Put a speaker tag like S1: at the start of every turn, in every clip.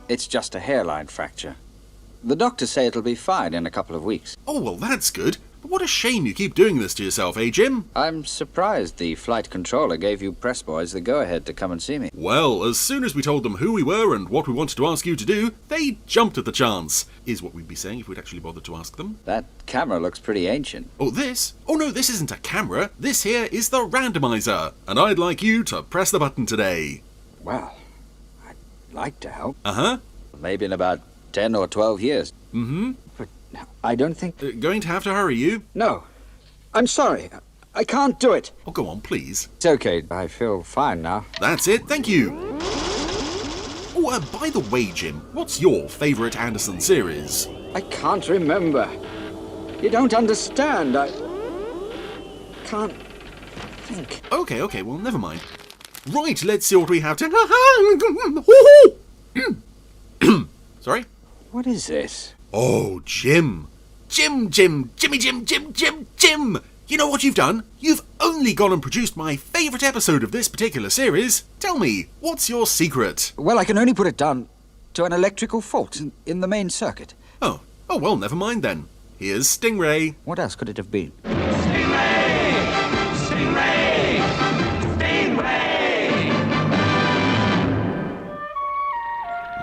S1: It's just a hairline fracture. The doctors say it'll be fine in a couple of weeks.
S2: Oh, well, that's good. But what a shame you keep doing this to yourself, eh, Jim?
S1: I'm surprised the flight controller gave you press boys the go-ahead to come and see me.
S2: Well, as soon as we told them who we were and what we wanted to ask you to do, they jumped at the chance, is what we'd be saying if we'd actually bothered to ask them.
S1: That camera looks pretty ancient.
S2: Oh, this? Oh, no, this isn't a camera. This here is the Randomiser, and I'd like you to press the button today.
S1: Well, I'd like to help.
S2: Uh-huh.
S1: Maybe in about 10 or 12 years.
S2: Mm-hmm.
S1: But I don't think...
S2: Going to have to hurry you?
S1: No. I'm sorry. I can't do it.
S2: Oh, go on, please.
S1: It's okay. I feel fine now.
S2: That's it, thank you. Oh, by the way, Jim, what's your favourite Anderson series?
S1: I can't remember. You don't understand. I can't think.
S2: Okay, well, never mind. Right, let's see what we have to... Sorry?
S1: What is this?
S2: Oh, Jim. Jimmy Jim! You know what you've done? You've only gone and produced my favourite episode of this particular series. Tell me, what's your secret?
S1: Well, I can only put it down to an electrical fault in the main circuit.
S2: Oh, well, never mind then. Here's Stingray.
S1: What else could it have been?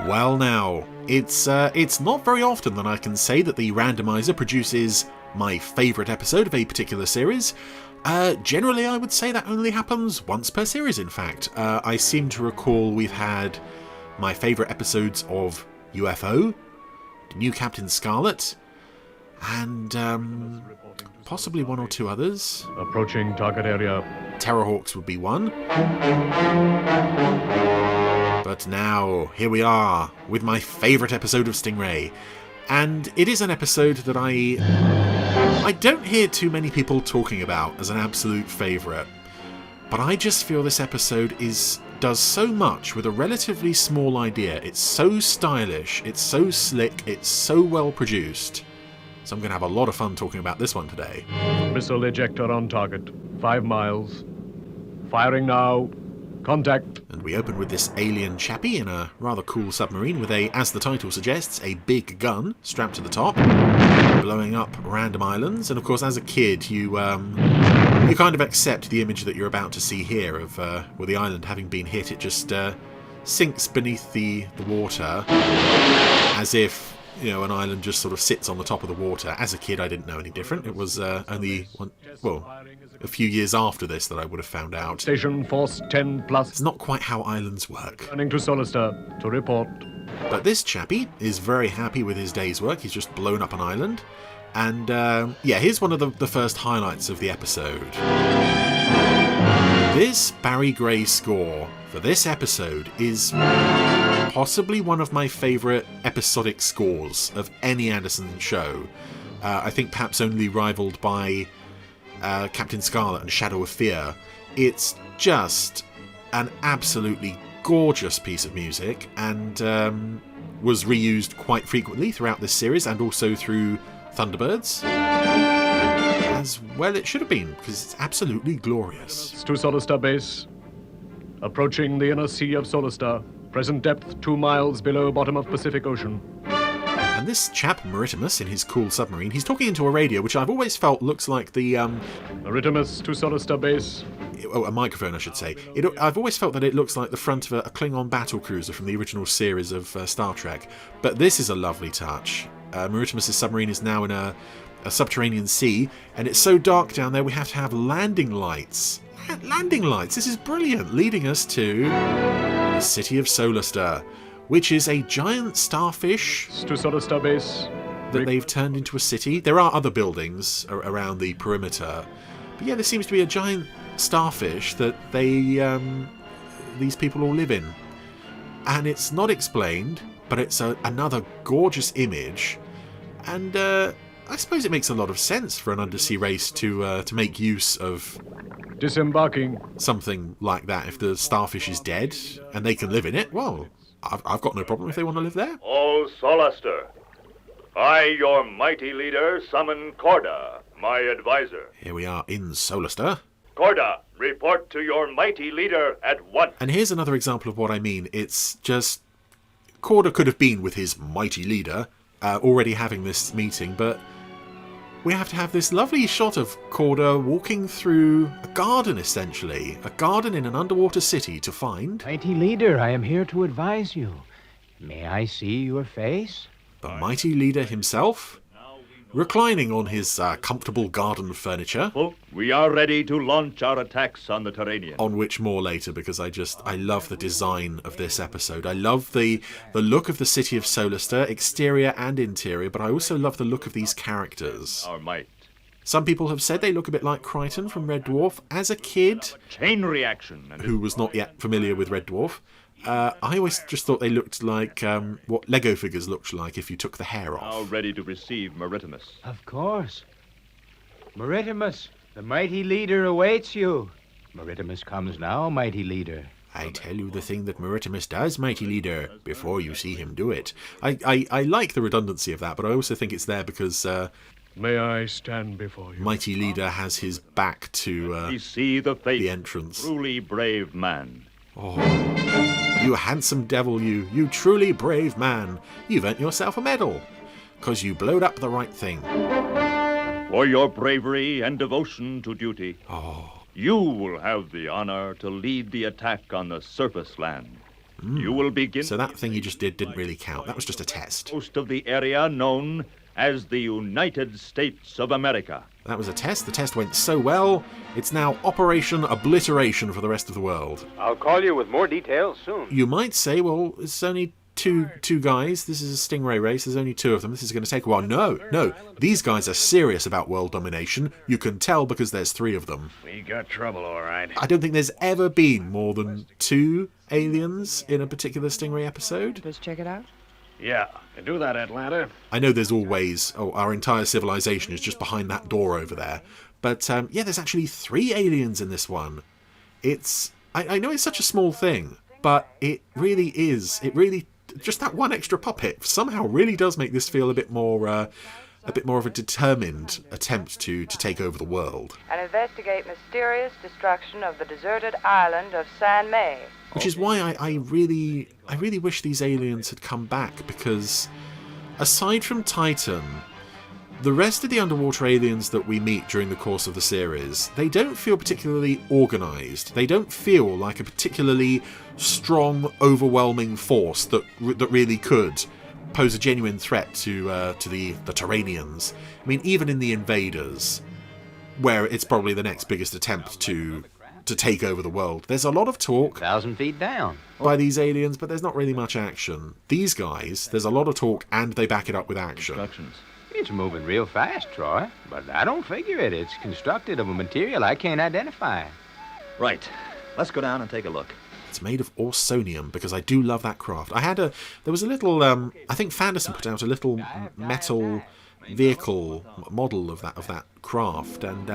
S2: Well now, it's not very often that I can say that the Randomiser produces my favourite episode of a particular series. Generally I would say that only happens once per series, in fact. I seem to recall we've had my favourite episodes of UFO, New Captain Scarlet, and possibly one or two others.
S3: Approaching target area.
S2: Terrorhawks would be one. But now, here we are, with my favourite episode of Stingray. And it is an episode that I don't hear too many people talking about as an absolute favourite. But I just feel this episode does so much with a relatively small idea. It's so stylish, it's so slick, it's so well produced. So I'm going to have a lot of fun talking about this one today.
S3: Missile ejector on target. 5 miles. Firing now. Contact.
S2: And we open with this alien chappie in a rather cool submarine with as the title suggests, a big gun strapped to the top, blowing up random islands. And of course, as a kid, you kind of accept the image that you're about to see here of with the island having been hit. It just sinks beneath the water as if, you know, an island just sort of sits on the top of the water. As a kid, I didn't know any different. It was only a few years after this that I would have found out.
S3: Station force 10 plus.
S2: It's not quite how islands work.
S3: Turning to Solister to report.
S2: But this chappie is very happy with his day's work. He's just blown up an island. And here's one of the first highlights of the episode. This Barry Gray score for this episode is possibly one of my favourite episodic scores of any Anderson show. I think perhaps only rivaled by Captain Scarlet and Shadow of Fear. It's just an absolutely gorgeous piece of music, and was reused quite frequently throughout this series and also through Thunderbirds. As well it should have been, because it's absolutely glorious.
S3: To Solistar base. Approaching the inner sea of Solistar. Present depth 2 miles below bottom of Pacific Ocean.
S2: And this chap, Maritimus, in his cool submarine, he's talking into a radio, which I've always felt looks like the...
S3: Maritimus to Solistar base.
S2: Oh, a microphone, I should say. I've always felt that it looks like the front of a Klingon battlecruiser from the original series of Star Trek. But this is a lovely touch. Maritimus' submarine is now in a subterranean sea, and it's so dark down there we have to have landing lights. Landing lights! This is brilliant, leading us to the city of Solistar, which is a giant starfish
S3: To Solistar base.
S2: that they've turned into a city. There are other buildings around the perimeter, but yeah, there seems to be a giant starfish that these people all live in, and it's not explained, but it's another gorgeous image, and I suppose it makes a lot of sense for an undersea race to make use of
S3: Disembarking.
S2: something like that. If the starfish is dead and they can live in it, well, I've got no problem if they want to live there.
S4: O Solistar, I, your mighty leader, summon Corda, my advisor.
S2: Here we are in Solistar.
S4: Corda, report to your mighty leader at once.
S2: And here's another example of what I mean. It's just Corda could have been with his mighty leader, already having this meeting, but we have to have this lovely shot of Corda walking through a garden, essentially. A garden in an underwater city to find...
S5: Mighty leader, I am here to advise you. May I see your face?
S2: the mighty leader himself, reclining on his comfortable garden furniture.
S4: Well, we are ready to launch our attacks on the Terranian.
S2: On which more later, because I love the design of this episode. I love the look of the city of Solastar, exterior and interior, but I also love the look of these characters.
S4: Our might.
S2: Some people have said they look a bit like Crichton from Red Dwarf. As a kid,
S4: Chain reaction.
S2: who was not yet familiar with Red Dwarf, I always just thought they looked like what Lego figures looked like if you took the hair off.
S4: Now ready to receive Maritimus.
S5: Of course. Maritimus, the mighty leader awaits you. Maritimus comes now, mighty leader.
S2: I tell you the thing that Maritimus does, mighty leader, before you see him do it. I like the redundancy of that, but I also think it's there because
S3: May I stand before you?
S2: mighty leader has his back to
S4: We see the face.
S2: the entrance.
S4: Truly brave man.
S2: Oh, you handsome devil, you truly brave man. You've earned yourself a medal, 'cause you blowed up the right thing.
S4: For your bravery and devotion to duty, you will have the honor to lead the attack on the surface land. You will begin
S2: So that thing you just did didn't really count. That was just a test.
S4: most of the area known as the United States of America.
S2: That was a test. The test went so well, it's now Operation Obliteration for the rest of the world.
S6: I'll call you with more details soon.
S2: You might say, well, it's only two guys. This is a Stingray race. There's only two of them. This is going to take a while. No. These guys are serious about world domination. You can tell because there's three of them.
S6: We got trouble, all right.
S2: I don't think there's ever been more than two aliens in a particular Stingray episode.
S7: Let's check it out.
S6: Yeah, do that, Atlanta.
S2: I know there's always, our entire civilization is just behind that door over there. But, yeah, there's actually 3 aliens in this one. I know it's such a small thing, but it really is. Just that one extra puppet somehow really does make this feel a bit more of a determined attempt to take over the world.
S7: And investigate mysterious destruction of the deserted island of San May.
S2: Which is why I really wish these aliens had come back, because aside from Titan, the rest of the underwater aliens that we meet during the course of the series, they don't feel particularly organised. They don't feel like a particularly strong, overwhelming force that really could pose a genuine threat to the Terranians. I mean, even in the Invaders, where it's probably the next biggest attempt to take over the world, there's a lot of talk
S5: 1,000 feet down.
S2: by these aliens, but there's not really much action. These guys, there's a lot of talk, and they back it up with action.
S4: Instructions.
S5: It's moving real fast, Troy. But I don't figure it. It's constructed of a material I can't identify.
S8: Right. Let's go down and take a look.
S2: It's made of orsonium, because I do love that craft. There was a little, I think Fanderson put out a little metal vehicle model of that craft, and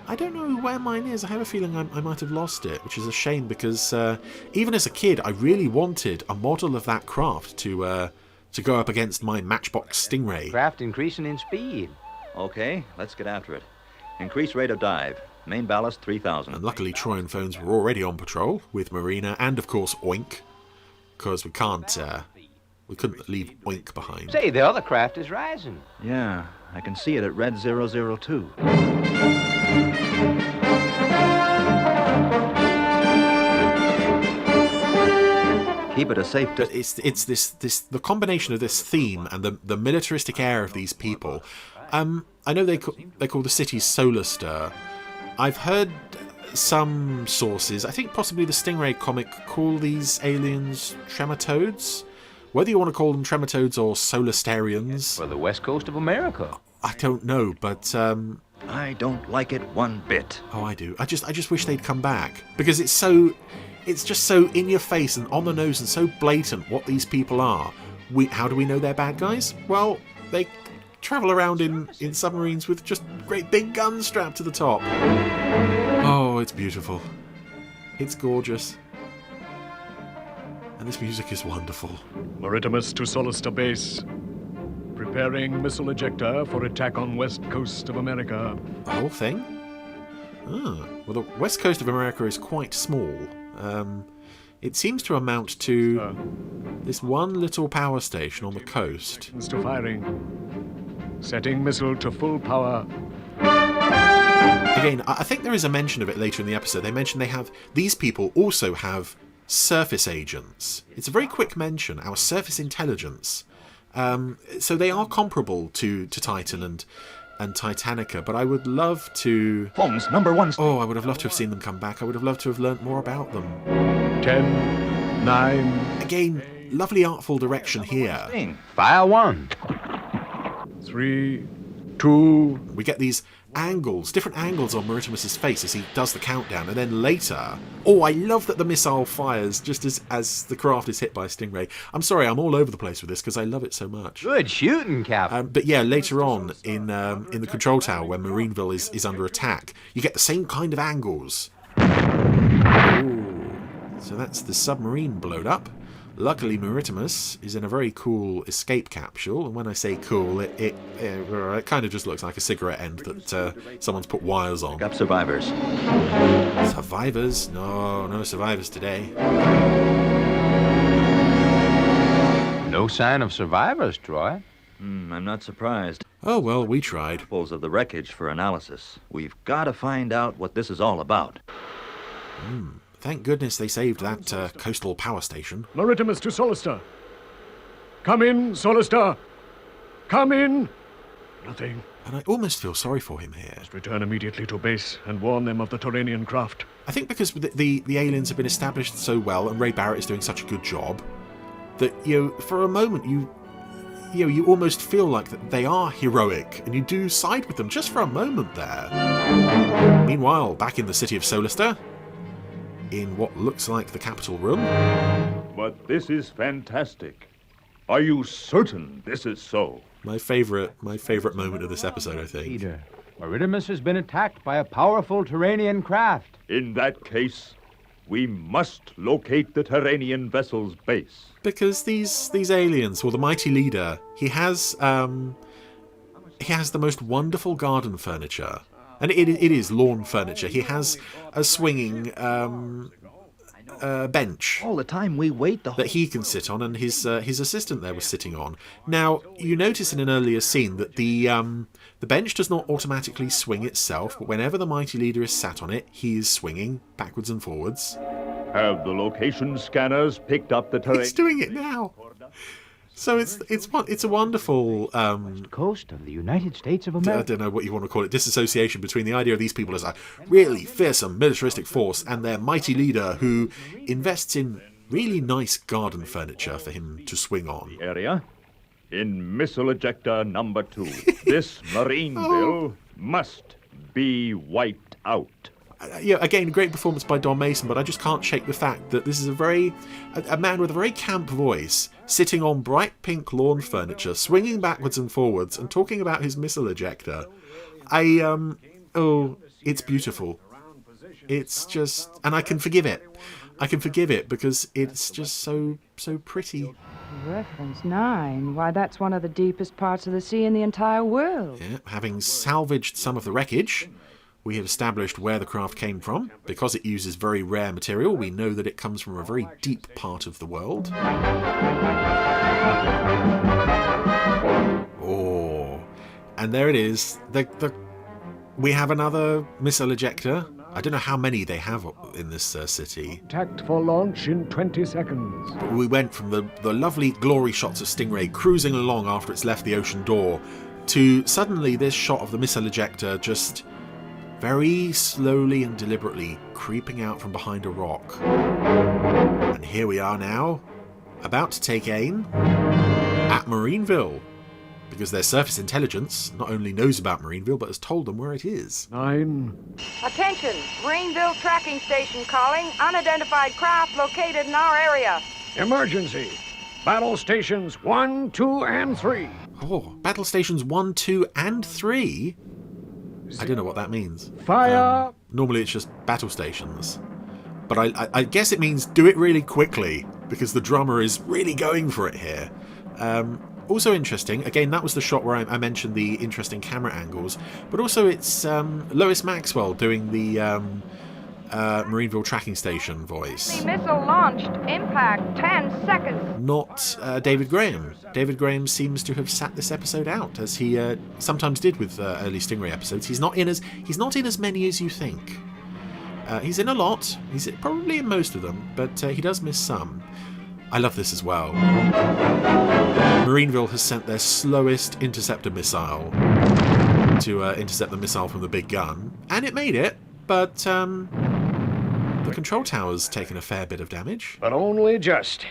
S2: I don't know where mine is. I have a feeling I might have lost it, which is a shame, because even as a kid, I really wanted a model of that craft to go up against my Matchbox Stingray.
S5: Craft increasing in speed.
S8: Okay, let's get after it. Increase rate of dive. Main ballast 3,000.
S2: And luckily Troyan phones were already on patrol with Marina and, of course, Oink, because we couldn't leave Oink behind.
S5: Say, the other craft is rising.
S8: Yeah, I can see it at red 002. Keep it a safe
S2: But it's the combination of this theme and the militaristic air of these people. I know they call the city Solastar. I've heard some sources, I think possibly the Stingray comic, call these aliens Trematodes. Whether you want to call them Trematodes or Solastarians,
S5: For the west coast of America.
S2: I don't know, but
S8: I don't like it one bit.
S2: oh, I do. I just wish they'd come back, because it's just so in your face and on the nose and so blatant what these people are. How do we know they're bad guys? Well, they travel around in submarines with just great big guns strapped to the top. Oh, it's beautiful. It's gorgeous. And this music is wonderful.
S3: Maritimus to Solastar base. Preparing missile ejector for attack on west coast of America.
S2: The whole thing? Well, the west coast of America is quite small. It seems to amount to this one little power station on the coast.
S3: To firing. Setting missile to full power.
S2: Again, I think there is a mention of it later in the episode. They mention these people also have surface agents. It's a very quick mention, our surface intelligence. So they are comparable to Titan and Titanica, but I would love to...
S4: Holmes, #1.
S2: Oh, I would have loved to have seen them come back. I would have loved to have learnt more about them.
S3: 10, 9...
S2: Again, lovely artful direction here.
S5: Fire 1.
S3: 3, 2...
S2: We get these angles, different angles on Maritimus's face as he does the countdown, and then later... Oh, I love that the missile fires just as the craft is hit by a Stingray. I'm sorry, I'm all over the place with this because I love it so much.
S5: Good shooting, Cap.
S2: But yeah, later on in the control tower when Marineville is under attack, you get the same kind of angles. Ooh. So that's the submarine blown up. Luckily, Maritimus is in a very cool escape capsule, and when I say cool, it kind of just looks like a cigarette end that someone's put wires on.
S8: Pick up survivors.
S2: Survivors? No survivors today.
S5: No sign of survivors, Troy.
S8: I'm not surprised.
S2: Oh, well, we tried.
S8: Samples of the wreckage for analysis. We've got to find out what this is all about.
S2: Thank goodness they saved that coastal power station.
S3: Maritimus to Solistar. Come in, Solistar. Come in. Nothing.
S2: And I almost feel sorry for him here.
S3: Must return immediately to base and warn them of the Turanian craft.
S2: I think because the aliens have been established so well and Ray Barrett is doing such a good job that, for a moment you almost feel like that they are heroic and you do side with them just for a moment there. Meanwhile, back in the city of Solistar, in what looks like the capital room.
S4: But this is fantastic. Are you certain this is so?
S2: My favorite moment of this episode, I think.
S5: Leader, Maritimus has been attacked by a powerful Turanian craft.
S4: In that case, we must locate the Turanian vessel's base.
S2: Because these aliens, or the mighty leader, he has the most wonderful garden furniture. And it is lawn furniture. He has a swinging bench.
S8: All the time we wait
S2: that he can sit on, and his assistant there was sitting on. Now, you notice in an earlier scene that the bench does not automatically swing itself, but whenever the mighty leader is sat on it, he is swinging backwards and forwards.
S4: Have the location scanners picked up the terrain?
S2: It's doing it now. So it's a wonderful
S5: Coast of the United States of America.
S2: I don't know what you want to call it, disassociation between the idea of these people as a really fearsome militaristic force and their mighty leader who invests in really nice garden furniture for him to swing on.
S4: Area in missile ejector number 2. This Marineville must be wiped out.
S2: Again, great performance by Don Mason, but I just can't shake the fact that this is a man with a very camp voice, sitting on bright pink lawn furniture, swinging backwards and forwards, and talking about his missile ejector. It's beautiful. It's just, and I can forgive it. I can forgive it because it's just so pretty.
S7: Reference 9. Why, that's one of the deepest parts of the sea in the entire world.
S2: Yeah, having salvaged some of the wreckage, we have established where the craft came from. Because it uses very rare material, we know that it comes from a very deep part of the world. Oh, and there it is. We have another missile ejector. I don't know how many they have in this city.
S3: Tacked for launch in 20 seconds.
S2: But we went from the lovely glory shots of Stingray cruising along after it's left the ocean door to suddenly this shot of the missile ejector just very slowly and deliberately creeping out from behind a rock. And here we are now, about to take aim at Marineville, because their surface intelligence not only knows about Marineville, but has told them where it is.
S3: 9.
S7: Attention! Marineville tracking station calling. Unidentified craft located in our area.
S3: Emergency. Battle stations 1, 2, and 3.
S2: Oh, battle stations 1, 2, and 3? I don't know what that means.
S3: Fire!
S2: Normally it's just battle stations. But I guess it means do it really quickly, because the drummer is really going for it here. Also interesting, again, that was the shot where I mentioned the interesting camera angles, but also it's Lois Maxwell doing the Marineville tracking station voice.
S7: Missile launched. Impact 10 seconds.
S2: Not David Graham. David Graham seems to have sat this episode out, as he sometimes did with early Stingray episodes. He's not in as many as you think. He's in a lot. He's probably in most of them, but he does miss some. I love this as well. Marineville has sent their slowest interceptor missile to intercept the missile from the big gun, and it made it, but the control tower's taken a fair bit of damage.
S6: But only just.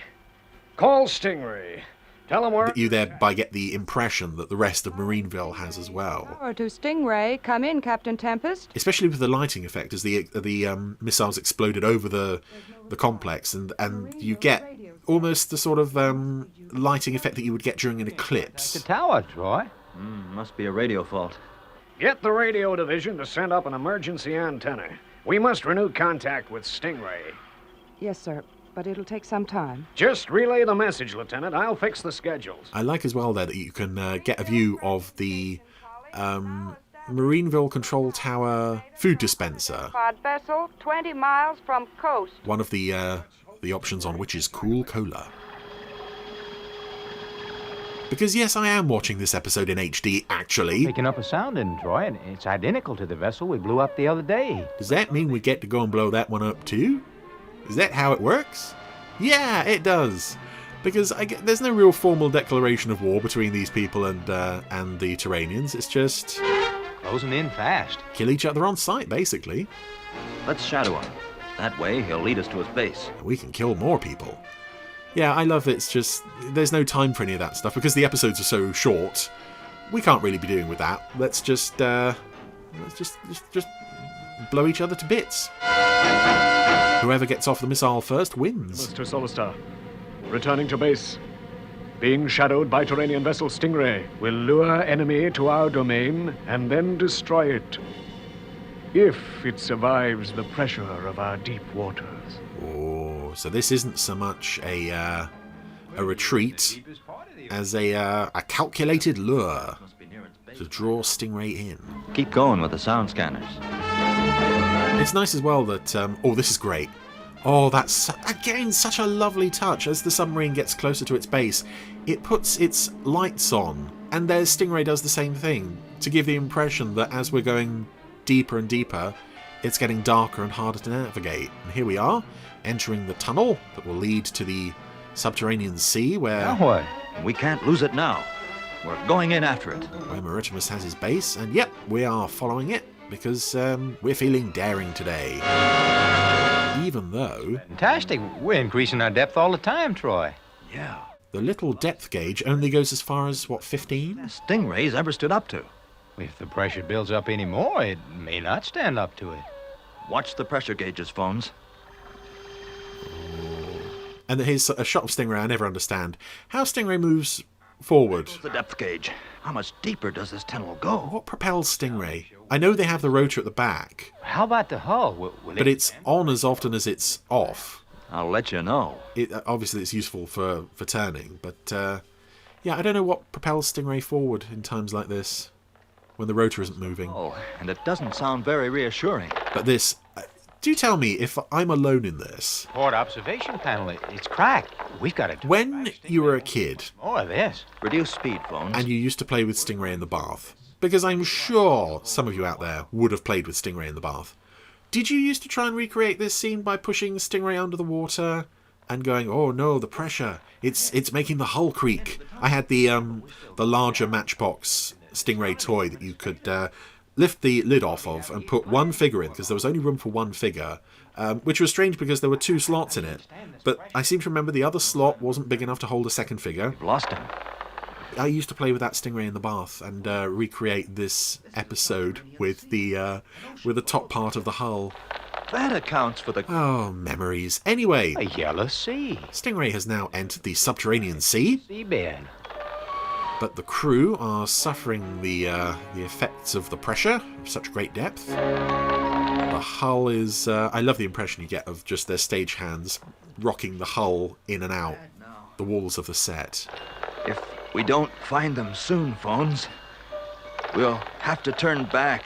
S6: Call Stingray. Tell him where...
S2: You thereby get the impression that the rest of Marineville has as well.
S7: Or to Stingray. Come in, Captain Tempest.
S2: Especially with the lighting effect as the missiles exploded over the complex, and you get almost the sort of lighting effect that you would get during an eclipse.
S5: The tower, Troy.
S8: Must be a radio fault.
S6: Get the radio division to send up an emergency antenna. We must renew contact with Stingray.
S7: Yes, sir, but it'll take some time.
S6: Just relay the message, Lieutenant. I'll fix the schedules.
S2: I like as well there that you can get a view of the Marineville control tower food dispenser.
S7: Pod vessel 20 miles from coast.
S2: One of the options on which is cool cola. Because yes, I am watching this episode in HD, actually.
S5: Picking up a sound in Troy, and it's identical to the vessel we blew up the other day.
S2: Does that mean we get to go and blow that one up too? Is that how it works? Yeah, it does. Because there's no real formal declaration of war between these people and the Terranians. It's just...
S5: Closing in fast.
S2: Kill each other on sight, basically.
S8: Let's shadow him. That way, he'll lead us to his base.
S2: We can kill more people. Yeah, I love it. It's just... There's no time for any of that stuff. Because the episodes are so short, we can't really be doing with that. Let's just blow each other to bits. Whoever gets off the missile first wins.
S3: Mr. Solastar, returning to base. Being shadowed by Terranian vessel Stingray will lure enemy to our domain and then destroy it. If it survives the pressure of our deep waters.
S2: Oh, so this isn't so much a retreat as a calculated lure to draw Stingray in.
S8: Keep going with the sound scanners.
S2: It's nice as well that... oh, this is great. Oh, that's, again, such a lovely touch. As the submarine gets closer to its base, it puts its lights on, and their Stingray does the same thing, to give the impression that as we're going deeper and deeper, it's getting darker and harder to navigate. And here we are, entering the tunnel that will lead to the subterranean sea, where...
S5: Now what?
S8: We can't lose it now. We're going in after it.
S2: Where Maritimus has his base, and yep, we are following it, because we're feeling daring today. Even though...
S5: Fantastic. We're increasing our depth all the time, Troy.
S8: Yeah.
S2: The little depth gauge only goes as far as, what, 15?
S8: Stingray's ever stood up to.
S5: If the pressure builds up any more, it may not stand up to it.
S8: Watch the pressure gauges, phones.
S2: And here's a shot of Stingray I never understand. How Stingray moves forward.
S8: The depth gauge. How much deeper does this tunnel go?
S2: What propels Stingray? I know they have the rotor at the back.
S5: How about the hull?
S2: But it's on as often as it's off.
S8: I'll let you know.
S2: Obviously, it's useful for turning, but yeah, I don't know what propels Stingray forward in times like this, when the rotor isn't moving.
S8: Oh, and it doesn't sound very reassuring.
S2: But this... do tell me if I'm alone in this.
S5: Port observation panel, it's cracked. We've got to do
S2: When you were a kid...
S5: more of this.
S8: Reduce speed, phones.
S2: And you used to play with Stingray in the bath, because I'm sure some of you out there would have played with Stingray in the bath. Did you used to try and recreate this scene by pushing Stingray under the water and going, oh no, the pressure, it's making the hull creak? I had the larger Matchbox Stingray toy that you could lift the lid off of and put one figure in, because there was only room for one figure, which was strange because there were two slots in it. But I seem to remember the other slot wasn't big enough to hold a second figure.
S8: We've lost him.
S2: I used to play with that Stingray in the bath and recreate this episode with the top part of the hull.
S8: That accounts for the...
S2: Oh, memories. Anyway,
S5: A yellow sea.
S2: Stingray has now entered the subterranean sea,
S5: Seabed.
S2: but the crew are suffering the effects of the pressure of such great depth. The hull is... I love the impression you get of just their stagehands rocking the hull in and out, the walls of the set.
S8: If we don't find them soon, phones, we'll have to turn back.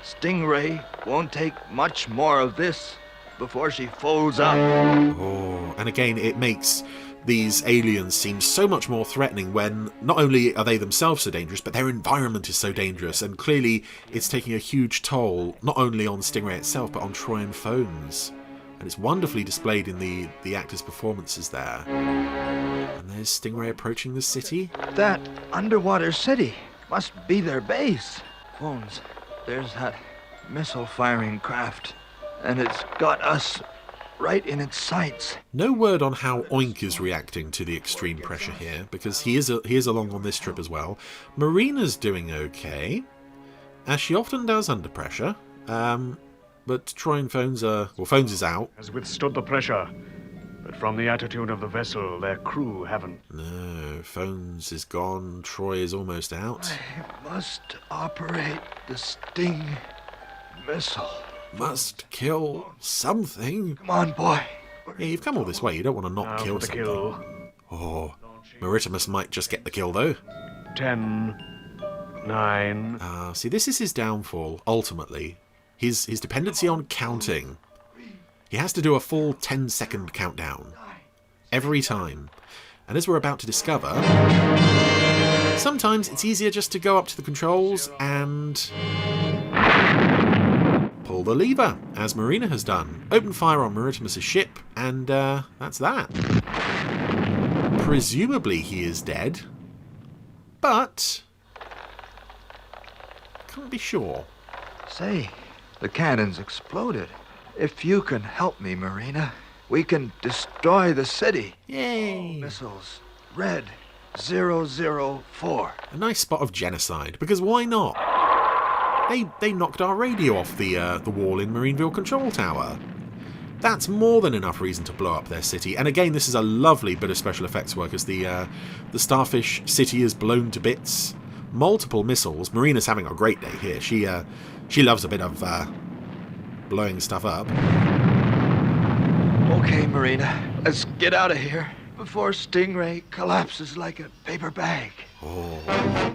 S9: Stingray won't take much more of this before she folds up.
S2: Oh, and again, it makes these aliens seem so much more threatening when not only are they themselves so dangerous, but their environment is so dangerous, and clearly it's taking a huge toll, not only on Stingray itself, but on Troy and Phones. And it's wonderfully displayed in the actors' performances there. And there's Stingray approaching the city.
S9: That underwater city must be their base. Phones, there's that missile-firing craft, and it's got us right in its sights.
S2: No word on how Oink is reacting to the extreme pressure here, because he is along on this trip as well. Marina's doing okay, as she often does under pressure. But Troy and Phones Phones is out.
S3: Has withstood the pressure, but from the attitude of the vessel, their crew haven't.
S2: No, Phones is gone. Troy is almost out.
S9: I must operate the Sting missile.
S2: Must kill something.
S9: Come on, boy.
S2: Yeah, you've come all this way. You don't want to not kill
S3: for the
S2: something.
S3: kill.
S2: Oh, Maritimus might just get the kill, though.
S3: 10, 9.
S2: See, this is his downfall, ultimately. His dependency on counting. He has to do a full 10-second countdown. Every time. And as we're about to discover, sometimes it's easier just to go up to the controls and pull the lever, as Marina has done. Open fire on Maritimus' ship, and that's that. Presumably he is dead, but can't be sure.
S9: Say, the cannon's exploded. If you can help me, Marina, we can destroy the city.
S2: Yay!
S9: Missiles, red 004.
S2: A nice spot of genocide, because why not? They knocked our radio off the wall in Marineville Control Tower. That's more than enough reason to blow up their city. And again, this is a lovely bit of special effects work as the starfish city is blown to bits. Multiple missiles. Marina's having a great day here. She loves a bit of blowing stuff up.
S9: Okay, Marina, let's get out of here before Stingray collapses like a paper bag.
S2: Oh.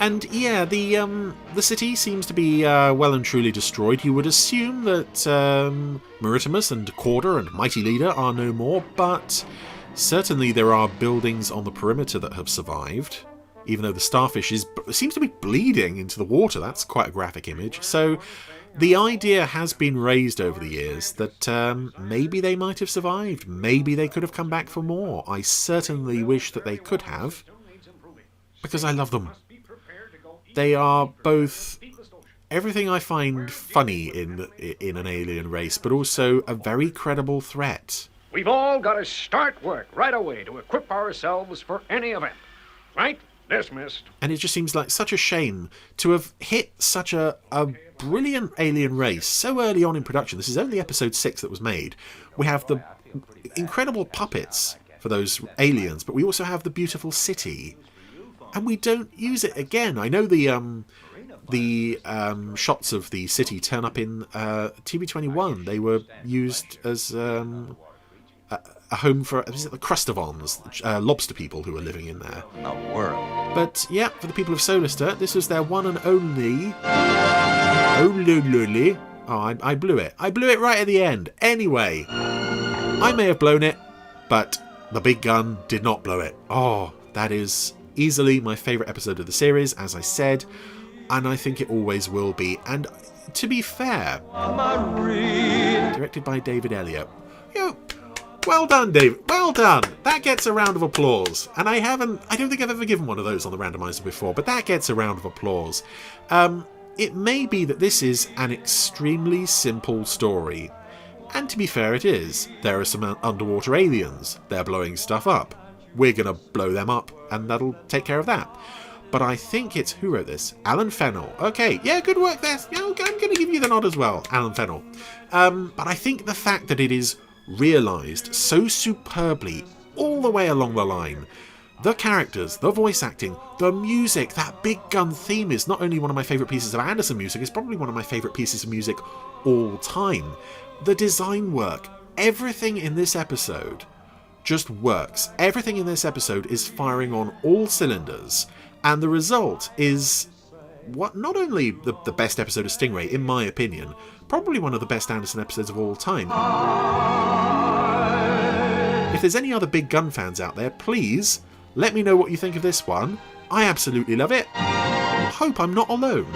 S2: And yeah, the city seems to be well and truly destroyed. You would assume that Maritimus and Corder and Mighty Leader are no more, but certainly there are buildings on the perimeter that have survived. Even though the starfish seems to be bleeding into the water. That's quite a graphic image. So the idea has been raised over the years that maybe they might have survived. Maybe they could have come back for more. I certainly wish that they could have, because I love them. They are both everything I find funny in an alien race, but also a very credible threat.
S6: We've all got to start work right away to equip ourselves for any event. Right? Dismissed.
S2: And it just seems like such a shame to have hit such a brilliant alien race so early on in production. This is only episode 6 that was made. We have the incredible puppets for those aliens, but we also have the beautiful city. And we don't use it again. I know the shots of the city turn up in TV21. They were used as a home for, is it the Crustovons, lobster people who were living in there.
S8: In the world.
S2: But yeah, for the people of Solister, this was their one and only. Oh, I blew it. I blew it right at the end. Anyway, I may have blown it, but the big gun did not blow it. Oh, that is easily my favourite episode of the series, as I said, and I think it always will be. And to be fair, directed by David Elliott. Well done, David. Well done. That gets a round of applause. And I don't think I've ever given one of those on the Randomiser before, but that gets a round of applause. It may be that this is an extremely simple story. And to be fair, it is. There are some underwater aliens. They're blowing stuff up. We're going to blow them up, and that'll take care of that. But I think it's... Who wrote this? Alan Fennell. Okay, yeah, good work there. I'm going to give you the nod as well, Alan Fennell. But I think the fact that it is realised so superbly all the way along the line, the characters, the voice acting, the music, that big gun theme is not only one of my favourite pieces of Anderson music, it's probably one of my favourite pieces of music all time. The design work, everything in this episode just works. Everything in this episode is firing on all cylinders, and the result is not only the best episode of Stingray, in my opinion, probably one of the best Anderson episodes of all time. If there's any other big gun fans out there, please let me know what you think of this one. I absolutely love it. I hope I'm not alone.